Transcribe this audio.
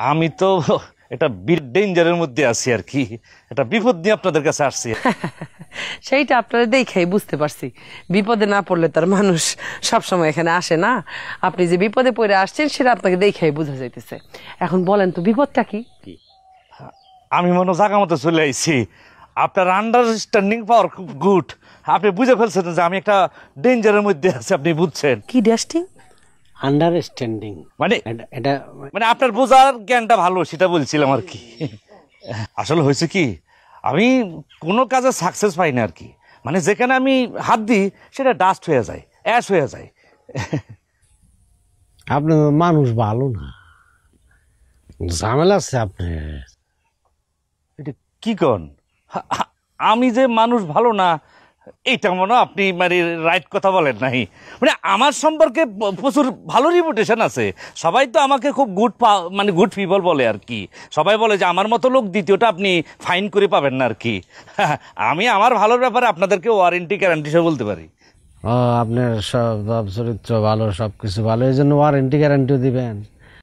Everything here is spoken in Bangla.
আমি তো এটা ডেঞ্জারের মধ্যে আছি আর কি, এটা বিপদ নিয়ে আপনাদের কাছে আসছি। সেইটা আপনারা দেখেই বুঝতে পারছি, বিপদে না পড়লে তার মানুষ সবসময় এখানে আসে না। আপনি যে বিপদে পড়ে আসছেন সেটা আপনাকে দেখেই বোঝা যাইতেছে। এখন বলেন তো বিপদটা কি? আমি মনে জায়গা মতো চলে আইছি, আপনার আন্ডারস্ট্যান্ডিং পাওয়ার খুব গুড। আপনি বুঝে ফেলছেন যে আমি একটা ডেঞ্জারের মধ্যে আছি, আপনি বুঝছেন। কি ড্যাস্টিং? আন্ডারস্ট্যান্ডিং মানে এটা মানে আপনার বোঝার জ্ঞানটা ভালো, সেটা বলছিলাম আর কি। আসলে হয়েছে কি, আমি কোনো কাজে সাকসেস পাই না আর কি। মানে যেখানে আমি হাত দিই সেটা ডাস্ট হয়ে যায়, অ্যাশ হয়ে যায়। আপনি মানুষ ভালো না, ঝামেলা আছে আপনি। এটা কি কন? আমি যে মানুষ ভালো না এইটা মনে হয় আপনি মানে রাইট কথা বলেন নাই। মানে আমার সম্পর্কে প্রচুর ভালো রিপুটেশন আছে, সবাই তো আমাকে খুব গুড মানে গুড পিপল বলে আর কি। সবাই বলে যে আমার মতো লোক দ্বিতীয়টা আপনি ফাইন করে পাবেন না আর কি। আমি আমার ভালোর ব্যাপারে আপনাদেরকে ওয়ারেন্টি গ্যারান্টি সব বলতে পারি। আপনার সব চরিত্র ভালো, সবকিছু ভালো, এই জন্য ওয়ারেন্টি গ্যারান্টিও দিবেন।